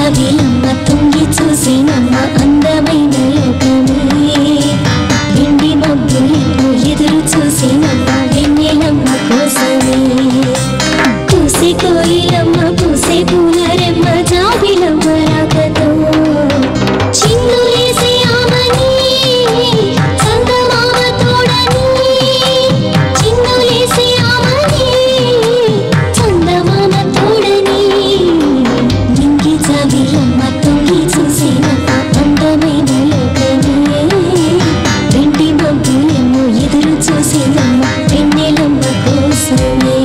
జాబిలమ్మ తొంగి చూసినమ్మ అందమైన లోకమే వెండి మబ్బులను ఎదురు చూసినమ్మ వెన్నెలమ్మ కోసమే పూసే కోయిలమ్మ పూసే పూలరెమ్మ జాబిలమ్మ రాకతో చిందులేసే ఆమని చందమామ తోడని చిందులేసే ఆమని చందమామ తోడని నింగి జాబిలమ్మ తొంగి చూసినమ్మ అందమైన లోకమే వెండి మబ్బులను ఎదురు చూసినమ్మ వెన్నెలమ్మ కోసమే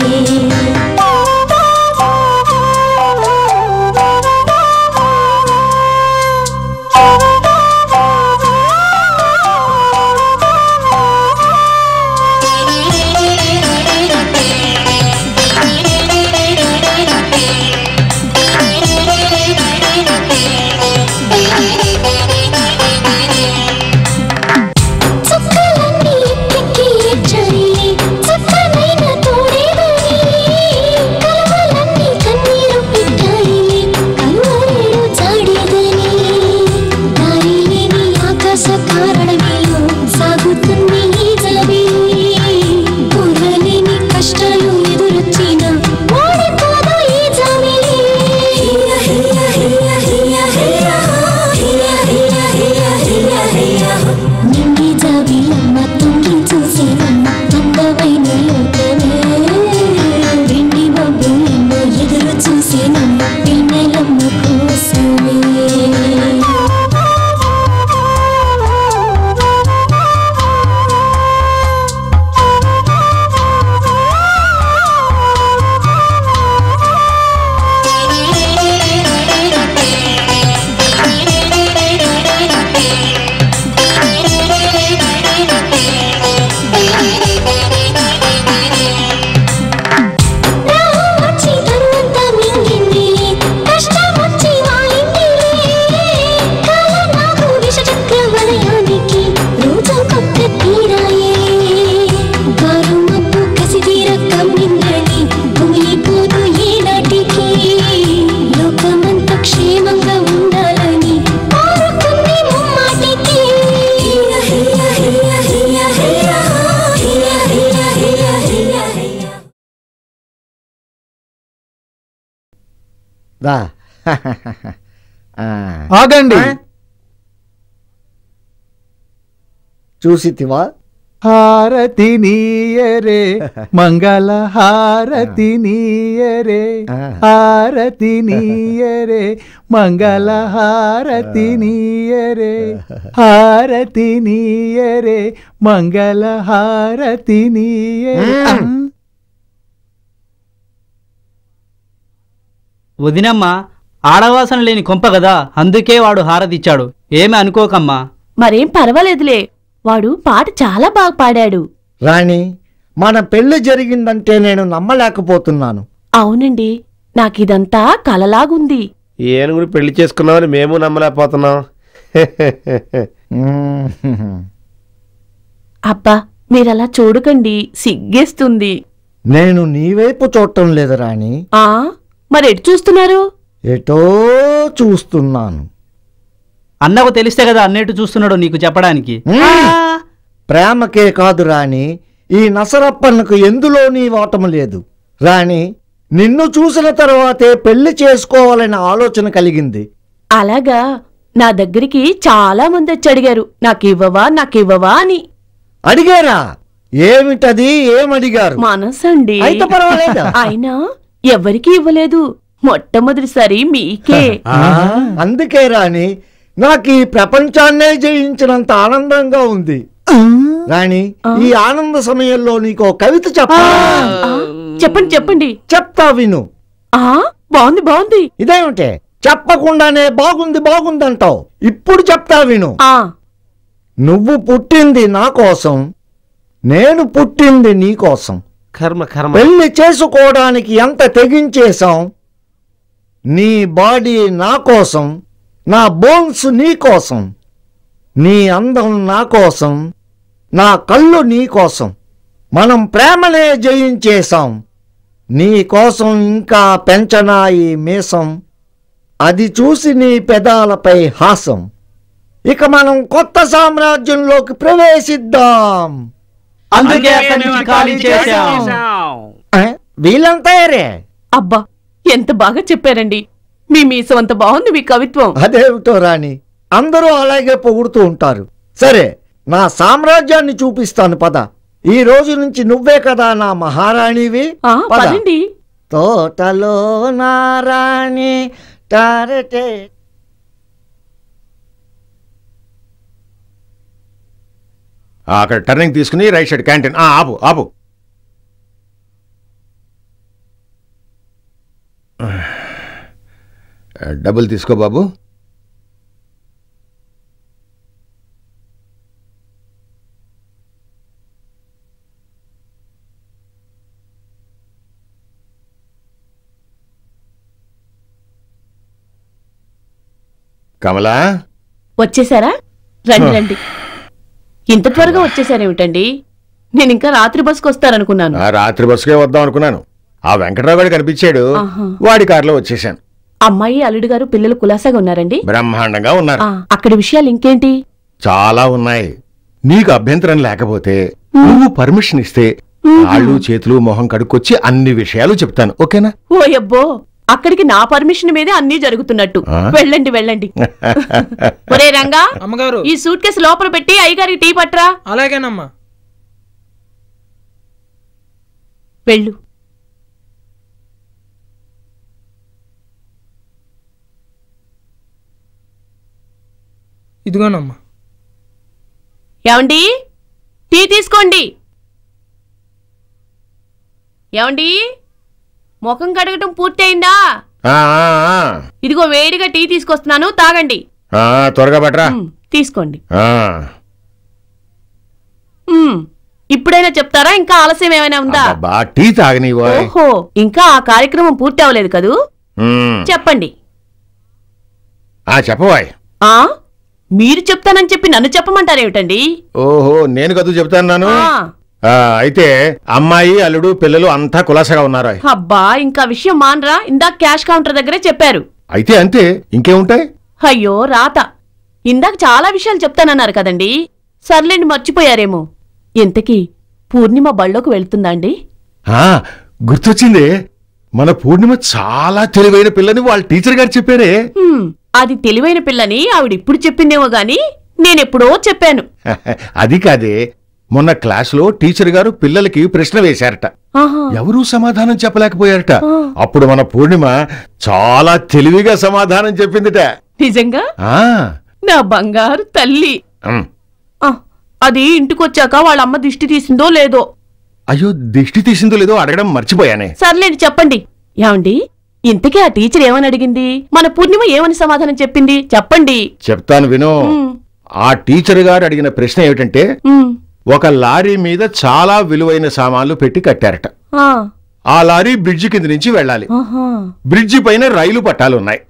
ఆగండి. చూసితివా? హారతి నీయరే మంగళ హారతి నీయరే హారతి నీయరే మంగళ హారతి నీయరే హారతి నీయరే మంగళ హారతి నీయరే. వదినమ్మ ఆడవాసన లేని కొంప కదా, అందుకే వాడు హారతిచ్చాడు. ఏమి అనుకోకమ్మా. మరేం పర్వాలేదులే, వాడు పాట చాలా బాగా పాడాడు. రాణి, మన పెళ్లి జరిగిందంటే నేను నమ్మలేకపోతున్నాను. అవునండి, నాకిదంతా కలలాగుంది. ఏనుగుని పెళ్లి చేసుకున్నామని మేము నమ్మలేకపోతున్నాం. అబ్బా, మీరలా చూడకండి, సిగ్గేస్తుంది. నేను నీ వైపు చూడటం లేదు రాణి. మరెటు చూస్తున్నారు? ఎటో చూస్తున్నాను. అన్నకు తెలిస్తే కదా అన్నేటు చూస్తున్నాడు నీకు చెప్పడానికి. ప్రేమకే కాదు రాణి, ఈ నసరప్పన్నకు ఎందులోని ఓటము లేదు. రాణి, నిన్ను చూసిన తర్వాతే పెళ్లి చేసుకోవాలనే ఆలోచన కలిగింది. అలాగా? నా దగ్గరికి చాలా మంది వచ్చి అడిగారు, నాకివ్వవా నాకివ్వవా అని. అడిగారా? ఏమిటది? ఏమడిగారు? మనసండి. అయితే పర్వాలేదా? అయినా ఎవరికి ఇవ్వలేదు, మొట్టమొదటిసారి మీకే. అందుకే రాణి, నాకు ఈ ప్రపంచాన్నే జయించినంత ఆనందంగా ఉంది. రాణి, ఈ ఆనంద సమయంలో నీకు కవిత చెప్పండి చెప్పండి. చెప్తా విను. బాగుంది బాగుంది. ఇదేమిటే చెప్పకుండానే బాగుంది బాగుంది అంటావు? ఇప్పుడు చెప్తా విను. నువ్వు పుట్టింది నా కోసం, నేను పుట్టింది నీ కోసం. కర్మ కర్మ. పెళ్లి చేసుకోవడానికి ఎంత తెగించేశాం. నీ బాడీ నా కోసం, నా బోన్స్ నీ కోసం, నీ అందం నా కోసం, నా కళ్ళు నీ కోసం. మనం ప్రేమనే జయించేశాం. నీ కోసం ఇంకా పెంచనా ఈ మీసం. అది చూసి నీ పెదాలపై హాసం. ఇక మనం కొత్త సామ్రాజ్యంలోకి ప్రవేశిద్దాం. అందుకే అక్కడి నుంచి ఖాళీ చేశాం. వీళ్ళంతా ఏరే. అబ్బా ఎంత బాగా చెప్పారండి. మీ మీసం అంత బాగుంది మీ కవిత్వం. అదేమిటో రాణి, అందరూ అలాగే పొగుడుతూ ఉంటారు. సరే, నా సామ్రాజ్యాన్ని చూపిస్తాను పద. ఈ రోజు నుంచి నువ్వే కదా నా మహారాణివి. పద. పదండి. తోటలో నారాణి టారటే. అక్కడ టర్నింగ్ తీసుకుని రైట్ సైడ్ క్యాంటీన్. ఆపు ఆపు. డబ్బులు తీసుకో బాబు. కమలా, వచ్చేసారా? రండి రండి. ఇంత త్వరగా వచ్చేసారేమిటండి? నేను ఇంకా రాత్రి బస్కి వస్తారనుకున్నాను. రాత్రి బస్సుకే వద్దాం అనుకున్నాను. ఆ వెంకట్రావు గారు కనిపించాడు, వాడి కారులో వచ్చేసాను. అమ్మాయి అల్లుడు గారు పిల్లలు కులాసాగా ఉన్నారండి? బ్రహ్మాండంగా ఉన్నారు. అక్కడి విషయాలు ఇంకేంటి? చాలా ఉన్నాయి. నీకు అభ్యంతరం లేకపోతే నువ్వు పర్మిషన్ ఇస్తే కాళ్ళు చేతులు మొహం కడుక్కొచ్చి అన్ని విషయాలు చెప్తాను. ఓకేనా? ఓ అబ్బో, అక్కడికి నా పర్మిషన్ మీదే అన్నీ జరుగుతున్నట్టు. వెళ్ళండి వెళ్ళండి. ఒరే రంగా, అమ్మగారు, ఈ సూట్ కేసు లోపల పెట్టి అయ్యగారికి టీ పట్రా. అలాగేనమ్మా. వెళ్ళు. ఇదిగోనమ్మా. ఏమండి, టీ తీసుకోండి. ఏమండి, ముఖం కడగటం పూర్తయిందా? ఇదిగో వేడిగా టీ తీసుకొస్తున్నాను, తాగండి. త్వరగా పట్రా. తీసుకోండి. ఇప్పుడైనా చెప్తారా? ఇంకా ఆలస్యం ఏమైనా ఉందా? టీ తాగని. ఓహో, ఇంకా ఆ కార్యక్రమం పూర్తి అవ్వలేదు కదూ? చెప్పండి. చెప్పవాయ్. మీరు చెప్తానని చెప్పి నన్ను చెప్పమంటారేమిటండి? ఓహో, నేను కదూ చెప్తాను. అయితే అమ్మాయి అల్లుడు పిల్లలు అంతా కులాసగా ఉన్నారు. అబ్బా, ఇంకా విషయం మానరా? ఇందాక క్యాష్ కౌంటర్ దగ్గరే చెప్పారు. అయితే అంతే, ఇంకేముంటాయి? అయ్యో రాత, ఇందాక చాలా విషయాలు చెప్తానన్నారు కదండి. సర్లేండి, మర్చిపోయారేమో. ఇంతకీ పూర్ణిమ బళ్ళోకి వెళ్తుందా అండి? గుర్తొచ్చింది. మన పూర్ణిమ చాలా తెలివైన పిల్లని వాళ్ళ టీచర్ గారు చెప్పారే. అది తెలివైన పిల్లని ఆవిడిప్పుడు చెప్పిందేమో గాని నేనెప్పుడో చెప్పాను. అది కాదే, మొన్న క్లాసులో టీచర్ గారు పిల్లలకి ప్రశ్న వేశారట. ఎవరూ సమాధానం చెప్పలేకపోయారట. అప్పుడు మన పూర్ణిమ చాలా తెలివిగా సమాధానం చెప్పిందిట. నిజంగా? నా బంగారు తల్లి. అది ఇంటికొచ్చాక వాళ్ళమ్మ దిష్టి తీసిందో లేదో. అయ్యో, దిష్టి తీసిందో లేదో అడగడం మర్చిపోయానే. సర్లేండి, చెప్పండి. ఏమండి, ఇంతకీ ఆ టీచర్ ఏమని అడిగింది? మన పూర్ణిమ ఏమని సమాధానం చెప్పింది? చెప్పండి. చెప్తాను విను. ఆ టీచర్ గారు అడిగిన ప్రశ్న ఏమిటంటే, ఒక లారీ మీద చాలా విలువైన సామాన్లు పెట్టి కట్టారట. ఆ లారీ బ్రిడ్జి కింద నుంచి వెళ్ళాలి. బ్రిడ్జి పైన రైలు పట్టాలున్నాయి.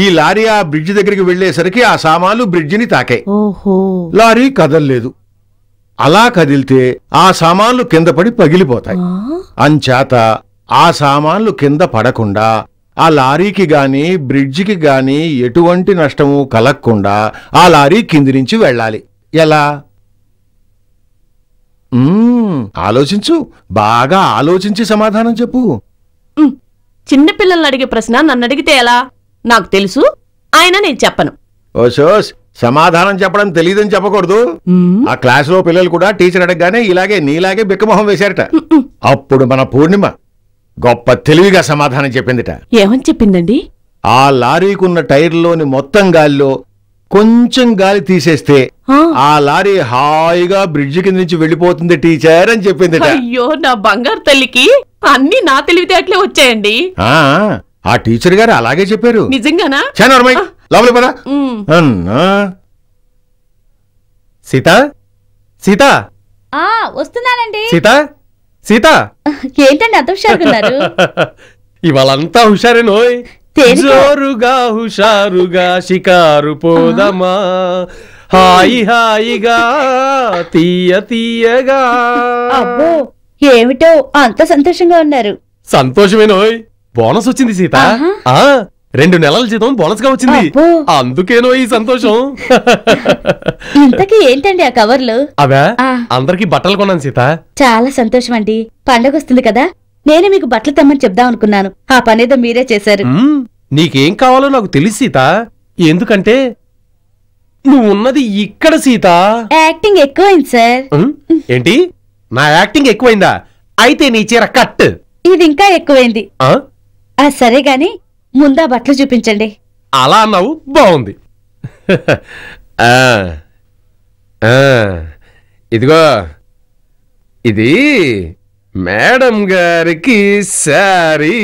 ఈ లారీ ఆ బ్రిడ్జి దగ్గరికి వెళ్లేసరికి ఆ సామాన్లు బ్రిడ్జిని తాకాయి. లారీ కదల్లేదు. అలా కదిలితే ఆ సామాన్లు కింద పడి పగిలిపోతాయి. అంచేత ఆ సామాన్లు కింద పడకుండా ఆ లారీకి గాని బ్రిడ్జికి గాని ఎటువంటి నష్టము కలగకుండా ఆ లారీ కింది నుంచి వెళ్ళాలి. ఎలా? ఆలోచించు, బాగా ఆలోచించి సమాధానం చెప్పు. చిన్నపిల్లల్ని అడిగే ప్రశ్న నన్ను అడిగితే ఎలా? నాకు తెలుసు, ఆయన నేను చెప్పను. ఓషోస్, సమాధానం చెప్పడం తెలియదని చెప్పకూడదు. ఆ క్లాసులో పిల్లలు కూడా టీచర్ అడగగానే ఇలాగే నీలాగే బిక్కమొహం వేశారట. అప్పుడు మన పూర్ణిమ గొప్ప తెలివిగా సమాధానం చెప్పిందిట. ఏమని చెప్పిందండి? ఆ లారీకున్న టైర్లోని మొత్తం గాలిలో కొంచెం గాలి తీసేస్తే ఆ లారీ హాయిగా బ్రిడ్జి కింద నుంచి వెళ్ళిపోతుంది టీచర్ అని చెప్పిందిట. అయ్యో, నా బంగారు తల్లికి అన్ని నా తెలివితేటలే వచ్చాయండి. ఆ టీచర్ గారు అలాగే చెప్పారు. నిజంగానా? లోపలి పద. సీత, సీత, వస్తున్నానండి. సీత, సీత. ఏంటండి అంత హుషారున్నారు? ఇవాళంతా హుషారేనోయ్. జోరుగా హుషారుగా షికారు పోదమా, హాయి హాయిగా తీయ తీయగా. అబ్బో, ఏమిటో అంత సంతోషంగా ఉన్నారు. సంతోషమేనోయ్. బోనస్ వచ్చింది సీత. 2 నెలల జీతం బోనస్ గా వచ్చింది. అబ్బో. అందుకేనో ఈ సంతోషం. ఇంతకీ ఏంటండి ఆ కవర్లు? అవే ఆ. అందరికి బట్టలు కొన్నాను సీత. చాలా సంతోషం అండి. పండగ వస్తుంది కదా, నేనే మీకు బట్టలు తెమ్మని చెప్దాం అనుకున్నాను. ఆ పనేదో మీరే చేశారు. నీకేం కావాలో నాకు తెలుసు సీత. ఎందుకంటే నువ్వు ఉన్నది ఇక్కడ సీత. యాక్టింగ్ ఎక్కువైంది సార్. ఏంటి, నా యాక్టింగ్ ఎక్కువైందా? అయితే నీ చీర కట్. ఇది ఇంకా ఎక్కువైంది. సరే గాని ముందా బట్టలు చూపించండి. అలా అన్నావు, బాగుంది. ఇదిగో, ఇది మేడం గారికి సారీ.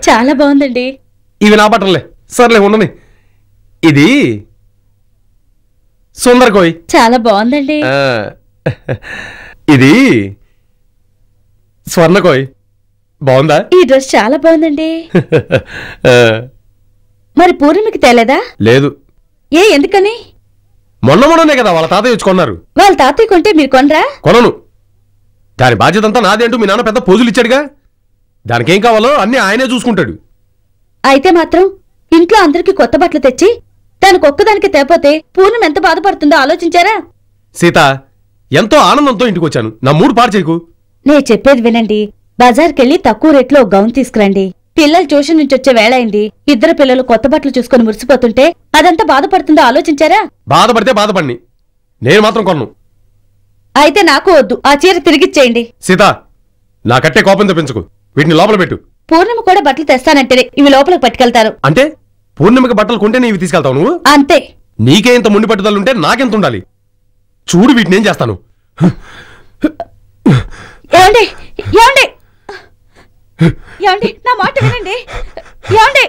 చాలా బాగుందండి. ఇవి నా బట్టలే, సర్లే ఉండని. ఇది సుందర్ కోయ్. చాలా బాగుందండి. ఇది స్వర్ణ కోయ్. బాగుందా? ఈ డ్రెస్ చాలా బాగుందండి. మరి పూర్ణిమకి తేలేదా? లేదు. ఎందుకని? మొన్ననే కదా వాళ్ళ తాతయ్య వచ్చుకున్నారు. వాళ్ళ తాతయ్య కొంటే మీరు కొనరా? కొనను. దాని బాధ్యత అంతా నాదే అంటూ మీ నాన్న పెద్ద పోజులు ఇచ్చాడుగా. దానికేం కావాలో అన్ని ఆయనే చూసుకుంటాడు. అయితే మాత్రం ఇంట్లో అందరికి కొత్త బట్టలు తెచ్చి దానికి ఒక్కదానికి తేపోతే పూర్ణిమ ఎంత బాధపడుతుందో ఆలోచించారా? సీత, ఎంతో ఆనందంతో ఇంటికి వచ్చాను. నా మూడు పాడు చేయకు. నే చెప్పేది వినండి. బజార్కెళ్ళి తక్కువ రేట్లో ఒక గౌన్ తీసుకురండి. పిల్లలు ట్యూషన్ నుంచి వచ్చే వేళ అయింది. 2 పిల్లలు కొత్త బట్టలు చూసుకుని మురిసిపోతుంటే అదంతా బాధపడుతుందో ఆలోచించారా? బాధపడితే బాధపడిని, నేను మాత్రం కొన్ను. అయితే నాకు వద్దు. ఆ చీర తిరిగిచ్చేయండి. సీత, నా కట్టే కోపం తెప్పించుకు. వీటిని లోపల పెట్టు. పూర్ణిమ కూడా బట్టలు తెస్తానంటే ఇవి లోపలికి పట్టుకెళ్తారు. అంటే పూర్ణిమకి బట్టలు కొంటేనే ఇవి తీసుకెళ్తావు నువ్వు? అంతే. నీకే ఇంత ముండి పట్టుదలుంటే నాకెంత ఉండాలి? చూడు, వీటిని ఏం చేస్తాను. ఏమండి, ఏమండి, ఏమండి, నా మాట వినండి. ఏమండి,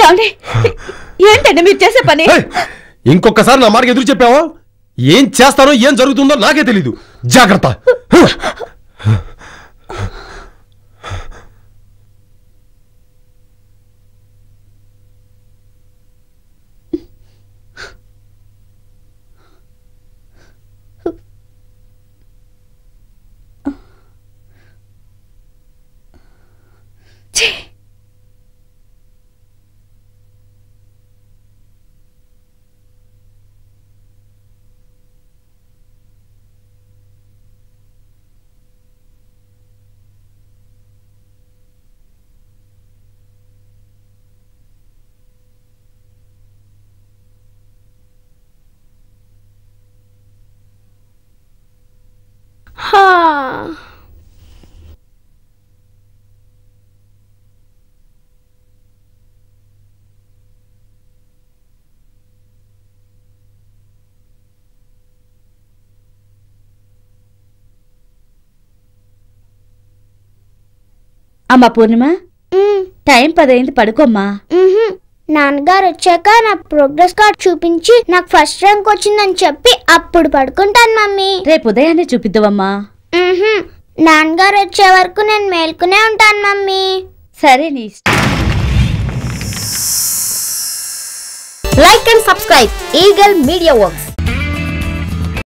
ఏమండి, ఏంటండి మీరు చేసే పని? ఇంకొకసారి నా మాటకి ఎదురు చెప్పావో ఏం చేస్తానో ఏం జరుగుతుందో నాకే తెలీదు. జాగ్రత్త. అమ్మ పూర్ణిమ, టైం 10 అయింది, పడుకోమ్మా. నాన్నగారు వచ్చాక నా ప్రోగ్రెస్ కార్డ్ చూపించి నాకు ఫస్ట్ ర్యాంక్ వచ్చిందని చెప్పి అప్పుడు పడుకుంటాను మమ్మీ. రేపు ఉదయాన్నే చూపిద్దువమ్మా. నాన్నగారు వచ్చే వరకు నేను మేల్కునే ఉంటాను మమ్మీ. సరే, నీ ఇష్టం. Like and subscribe Eagle Media Works.